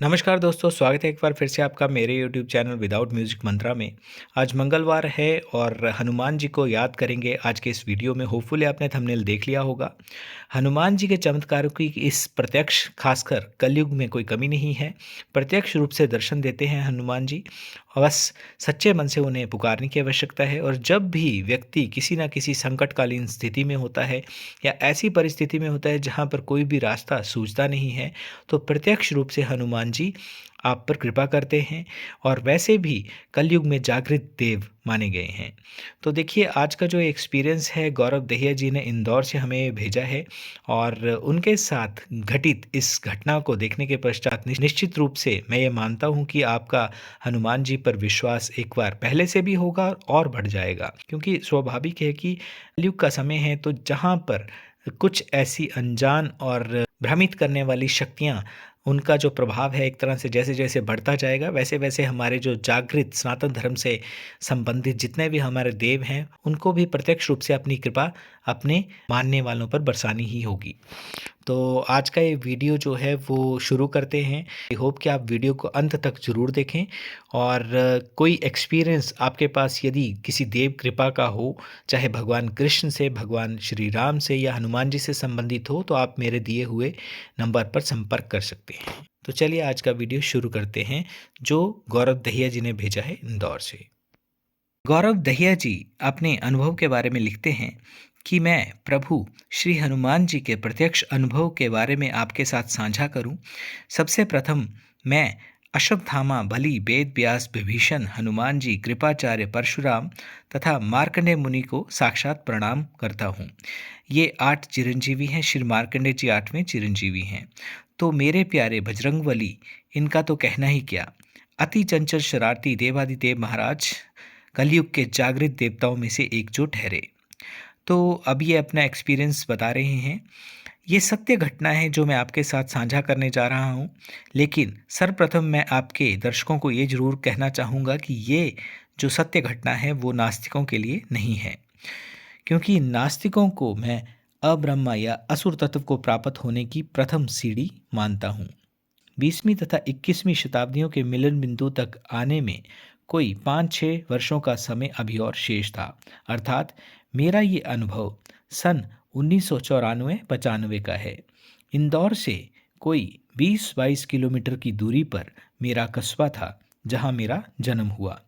नमस्कार दोस्तों, स्वागत है एक बार फिर से आपका मेरे YouTube चैनल विदाउट म्यूजिक मंत्रा में। आज मंगलवार है और हनुमान जी को याद करेंगे आज के इस वीडियो में। होपफुली आपने थंबनेल देख लिया होगा। हनुमान जी के चमत्कारों की इस प्रत्यक्ष खासकर कलयुग में कोई कमी नहीं है। प्रत्यक्ष रूप से दर्शन देते हैं हनुमान जी और बस सच्चे मन से उन्हें पुकारने की आवश्यकता है। और जब भी व्यक्ति किसी न किसी संकटकालीन स्थिति में होता है या ऐसी परिस्थिति में होता है जहाँ पर कोई भी रास्ता सूझता नहीं है, तो प्रत्यक्ष रूप से हनुमान जी आप पर कृपा करते हैं और वैसे भी कलयुग में जागृत देव माने गए हैं। तो देखिए, आज का जो एक्सपीरियंस है गौरव दहिया जी ने इंदौर से हमें भेजा है और उनके साथ घटित इस घटना को देखने के पश्चात निश्चित रूप से मैं ये मानता हूँ कि आपका हनुमान जी पर विश्वास एक बार पहले से भी होगा और बढ़ जाएगा, क्योंकि स्वाभाविक है कि कलयुग का समय है। तो जहाँ पर कुछ ऐसी अनजान और भ्रमित करने वाली शक्तियाँ, उनका जो प्रभाव है एक तरह से जैसे जैसे बढ़ता जाएगा, वैसे वैसे हमारे जो जागृत सनातन धर्म से संबंधित जितने भी हमारे देव हैं, उनको भी प्रत्यक्ष रूप से अपनी कृपा अपने मानने वालों पर बरसानी ही होगी। तो आज का ये वीडियो जो है वो शुरू करते हैं। आई होप कि आप वीडियो को अंत तक ज़रूर देखें और कोई एक्सपीरियंस आपके पास यदि किसी देव कृपा का हो, चाहे भगवान कृष्ण से, भगवान श्री राम से या हनुमान जी से संबंधित हो, तो आप मेरे दिए हुए नंबर पर संपर्क कर सकते हैं। तो चलिए आज का वीडियो शुरू करते हैं, जो गौरव दहिया जी ने भेजा है इंदौर से। गौरव दहिया जी अपने अनुभव के बारे में लिखते हैं कि मैं प्रभु श्री हनुमान जी के प्रत्यक्ष अनुभव के बारे में आपके साथ साझा करूं। सबसे प्रथम मैं अश्वत्थामा, बलि, वेद व्यास, विभीषण, हनुमान जी, कृपाचार्य, परशुराम तथा मार्कंडेय मुनि को साक्षात प्रणाम करता हूँ। ये 8 चिरंजीवी हैं। श्री मार्कंडेय जी 8वें चिरंजीवी हैं। तो मेरे प्यारे बजरंगबली, इनका तो कहना ही क्या। अति चंचल शरारती देवादिदेव महाराज कलयुग के जागृत देवताओं में से एक जो ठहरे। तो अब ये अपना एक्सपीरियंस बता रहे हैं। ये सत्य घटना है जो मैं आपके साथ साझा करने जा रहा हूँ। लेकिन सर्वप्रथम मैं आपके दर्शकों को ये ज़रूर कहना चाहूँगा कि ये जो सत्य घटना है वो नास्तिकों के लिए नहीं है, क्योंकि नास्तिकों को मैं अब्रह्मा या असुर तत्व को प्राप्त होने की प्रथम सीढ़ी मानता हूँ। 20वीं तथा 21वीं शताब्दियों के मिलन बिंदु तक आने में कोई 5-6 वर्षों का समय अभी और शेष था। अर्थात मेरा ये अनुभव सन 1994-95 का है। इंदौर से कोई 20-22 किलोमीटर की दूरी पर मेरा कस्बा था जहाँ मेरा जन्म हुआ।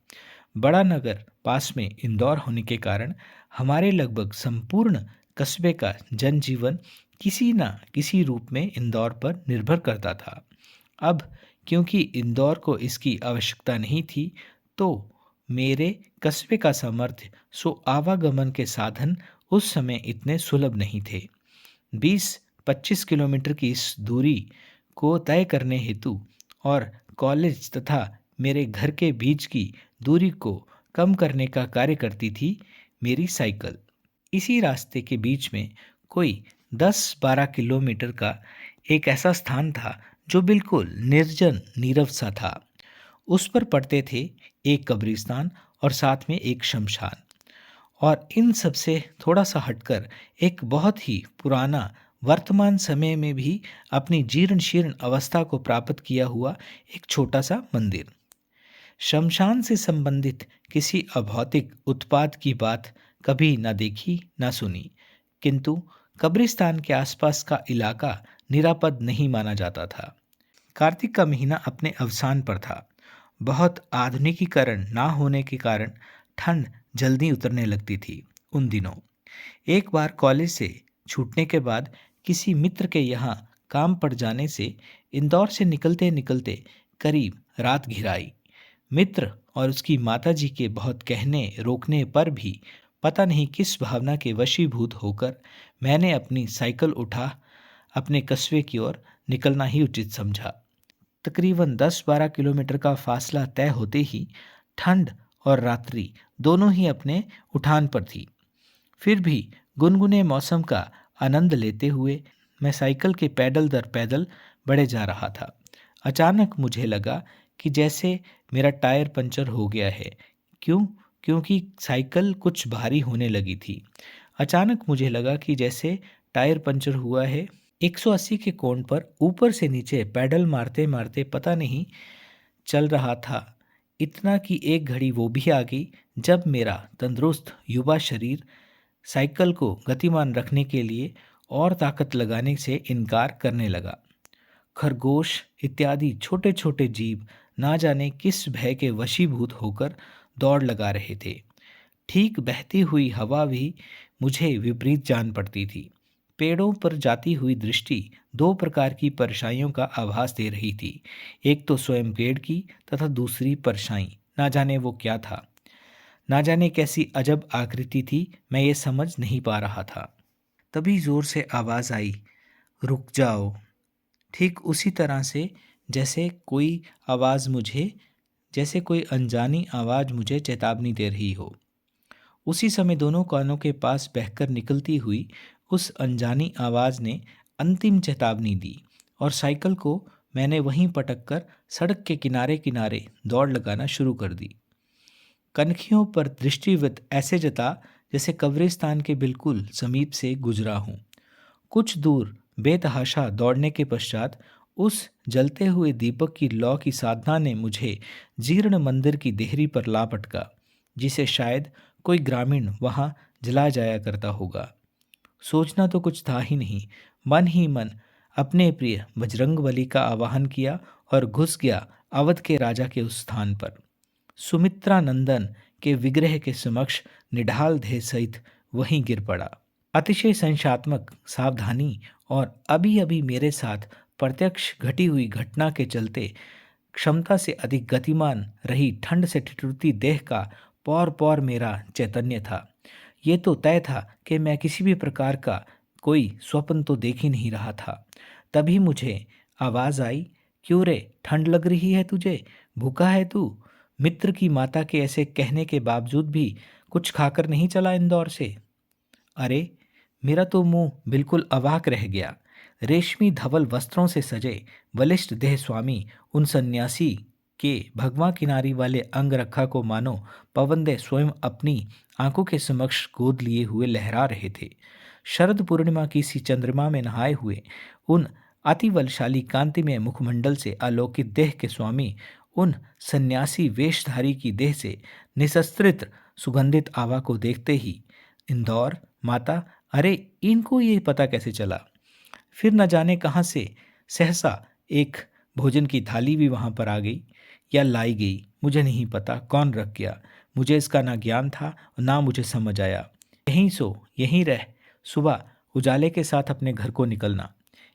बड़ा नगर पास में इंदौर होने के कारण हमारे लगभग संपूर्ण कस्बे का जनजीवन किसी न किसी रूप में इंदौर पर निर्भर करता था। अब क्योंकि इंदौर को इसकी आवश्यकता नहीं थी, तो मेरे कस्बे का सामर्थ्य सो आवागमन के साधन उस समय इतने सुलभ नहीं थे। 20-25 किलोमीटर की इस दूरी को तय करने हेतु और कॉलेज तथा मेरे घर के बीच की दूरी को कम करने का कार्य करती थी मेरी साइकिल। इसी रास्ते के बीच में कोई 10-12 किलोमीटर का एक ऐसा स्थान था जो बिल्कुल निर्जन नीरव सा था। उस पर पड़ते थे एक कब्रिस्तान और साथ में एक शमशान, और इन सब से थोड़ा सा हटकर एक बहुत ही पुराना, वर्तमान समय में भी अपनी जीर्ण शीर्ण अवस्था को प्राप्त किया हुआ एक छोटा सा मंदिर। शमशान से संबंधित किसी अभौतिक उत्पात की बात कभी ना देखी ना सुनी, किंतु कब्रिस्तान के आसपास का इलाका निरापद नहीं माना जाता था। कार्तिक का महीना अपने अवसान पर था। बहुत आधुनिकीकरण ना होने के कारण ठंड जल्दी उतरने लगती थी उन दिनों। एक बार कॉलेज से छूटने के बाद किसी मित्र के यहाँ काम पड़ जाने से इंदौर से निकलते निकलते करीब रात घिर आई। मित्र और उसकी माताजी के बहुत कहने रोकने पर भी पता नहीं किस भावना के वशीभूत होकर मैंने अपनी साइकिल उठा अपने कस्बे की ओर निकलना ही उचित समझा। तकरीबन 10-12 किलोमीटर का फासला तय होते ही ठंड और रात्रि दोनों ही अपने उठान पर थी। फिर भी गुनगुने मौसम का आनंद लेते हुए मैं साइकिल के पैदल दर पैदल बढ़े जा रहा था। अचानक मुझे लगा कि जैसे मेरा टायर पंचर हो गया है। क्यों? क्योंकि साइकिल कुछ भारी होने लगी थी। अचानक मुझे लगा कि जैसे टायर पंचर हुआ है 180 के कोण पर ऊपर से नीचे पैडल मारते मारते पता नहीं चल रहा था। इतना कि एक घड़ी वो भी आ गई जब मेरा तंदुरुस्त युवा शरीर साइकिल को गतिमान रखने के लिए और ताकत लगाने से इनकार करने लगा। खरगोश इत्यादि छोटे छोटे जीव ना जाने किस भय के वशीभूत होकर दौड़ लगा रहे थे। ठीक बहती हुई हवा भी मुझे विपरीत जान पड़ती थी। पेड़ों पर जाती हुई दृष्टि दो प्रकार की परछाइयों का आभास दे रही थी। एक तो स्वयं पेड़ की तथा दूसरी परछाई, ना जाने वो क्या था। ना जाने कैसी अजब आकृति थी, मैं ये समझ नहीं पा रहा था। तभी जोर से आवाज आई, रुक जाओ। ठीक उसी तरह से जैसे कोई आवाज मुझे जैसे कोई अनजानी आवाज मुझे चेतावनी दे रही हो। उसी समय दोनों कानों के पास बहकर निकलती हुई उस अनजानी आवाज ने अंतिम चेतावनी दी और साइकिल को मैंने वहीं पटक कर सड़क के किनारे किनारे दौड़ लगाना शुरू कर दी। कनखियों पर दृष्टिवत ऐसे जता जैसे कब्रिस्तान के बिल्कुल समीप से गुजरा हूँ। कुछ दूर बेतहाशा दौड़ने के पश्चात उस जलते हुए दीपक की लौ की साधना ने मुझे जीर्ण मंदिर की देहरी पर ला पटका, जिसे शायद कोई ग्रामीण वहां जला जाया करता होगा। सोचना तो कुछ था ही नहीं, मन ही मन अपने प्रिय बजरंगबली का आवाहन किया और घुस गया अवध के राजा के उस स्थान पर। सुमित्रा नंदन के विग्रह के समक्ष निढाल देह सहित वहीं गिर पड़ा। अतिशय संशात्मक सावधानी और अभी अभी मेरे साथ प्रत्यक्ष घटी हुई घटना के चलते क्षमता से अधिक गतिमान रही ठंड से ठिठुरती देह का पौर पौर मेरा चैतन्य था। ये तो तय था कि मैं किसी भी प्रकार का कोई स्वप्न तो देख ही नहीं रहा था। तभी मुझे आवाज आई, क्यों रे, ठंड लग रही है तुझे? भूखा है तू? मित्र की माता के ऐसे कहने के बावजूद भी कुछ खाकर नहीं चला इंदौर से? अरे, मेरा तो मुंह बिल्कुल अवाक रह गया। रेशमी धवल वस्त्रों से सजे बलिष्ठ देह स्वामी उन सन्यासी के भगवा किनारी वाले अंगरखा को मानो पवनदेव स्वयं अपनी आंखों के समक्ष गोद लिए हुए लहरा रहे थे। शरद पूर्णिमा की सी चंद्रमा में नहाए हुए उन अति बलशाली कांतिमय मुखमंडल से आलोकित देह के स्वामी उन सन्यासी वेशधारी की देह से निशस्त्रित सुगंधित आभा को देखते ही इंदौर माता, अरे इनको ये पता कैसे चला? फिर न जाने कहाँ से सहसा एक भोजन की थाली भी वहाँ पर आ गई या लाई गई, मुझे नहीं पता कौन रख गया। मुझे इसका ना ज्ञान था और ना मुझे समझ आया। यहीं सो यहीं रह, सुबह उजाले के साथ अपने घर को निकलना।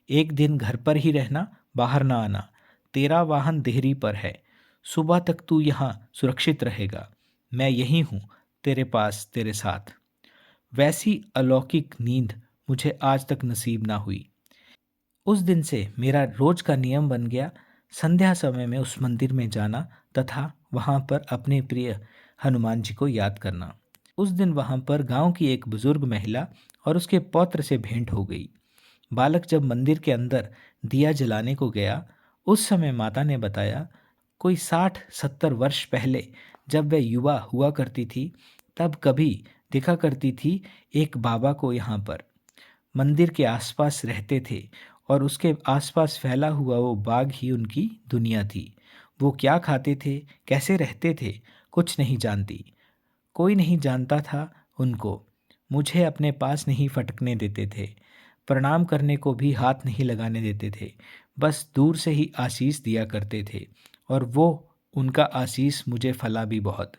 एक दिन घर पर ही रहना, बाहर ना आना। तेरा वाहन देहरी पर है, सुबह तक तू यहाँ सुरक्षित रहेगा। मैं यहीं हूँ, तेरे पास, तेरे साथ। वैसी अलौकिक नींद मुझे आज तक नसीब ना हुई। उस दिन से मेरा रोज का नियम बन गया संध्या समय में उस मंदिर में जाना तथा वहाँ पर अपने प्रिय हनुमान जी को याद करना। उस दिन वहाँ पर गांव की एक बुजुर्ग महिला और उसके पौत्र से भेंट हो गई। बालक जब मंदिर के अंदर दिया जलाने को गया, उस समय माता ने बताया, कोई 60-70 वर्ष पहले जब वह युवा हुआ करती थी, तब कभी देखा करती थी एक बाबा को यहाँ पर। मंदिर के आसपास रहते थे और उसके आसपास फैला हुआ वो बाग ही उनकी दुनिया थी। वो क्या खाते थे, कैसे रहते थे, कुछ नहीं जानती। कोई नहीं जानता था उनको। मुझे अपने पास नहीं फटकने देते थे, प्रणाम करने को भी हाथ नहीं लगाने देते थे, बस दूर से ही आशीष दिया करते थे। और वो उनका आशीष मुझे फला भी बहुत।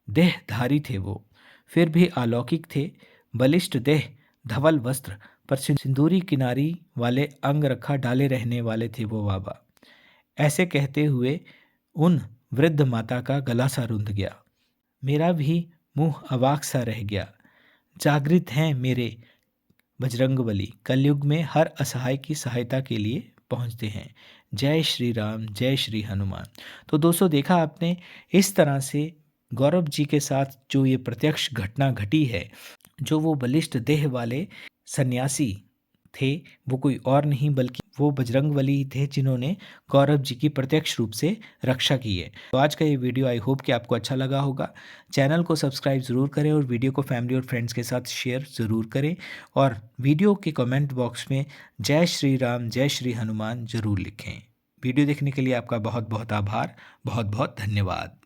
देहधारी थे वो, फिर भी अलौकिक थे। बलिष्ठ देह, धवल वस्त्र पर सिंदूरी किनारी वाले अंग रखा डाले रहने वाले थे वो बाबा। ऐसे कहते हुए उन वृद्ध माता का गला सा रुंध गया। मेरा भी मुंह अवाक सा रह गया। जागृत हैं मेरे बजरंगबली, कलयुग में हर असहाय की सहायता के लिए पहुंचते हैं। जय श्री राम, जय श्री हनुमान। तो दोस्तों, देखा आपने इस तरह से गौरव जी के साथ जो ये प्रत्यक्ष घटना घटी है, जो वो बलिष्ठ देह वाले सन्यासी थे वो कोई और नहीं बल्कि वो बजरंगबली ही थे जिन्होंने कौरव जी की प्रत्यक्ष रूप से रक्षा की है। तो आज का ये वीडियो आई होप कि आपको अच्छा लगा होगा। चैनल को सब्सक्राइब ज़रूर करें और वीडियो को फैमिली और फ्रेंड्स के साथ शेयर ज़रूर करें और वीडियो के कमेंट बॉक्स में जय श्री राम जय श्री हनुमान ज़रूर लिखें। वीडियो देखने के लिए आपका बहुत बहुत आभार। बहुत बहुत धन्यवाद।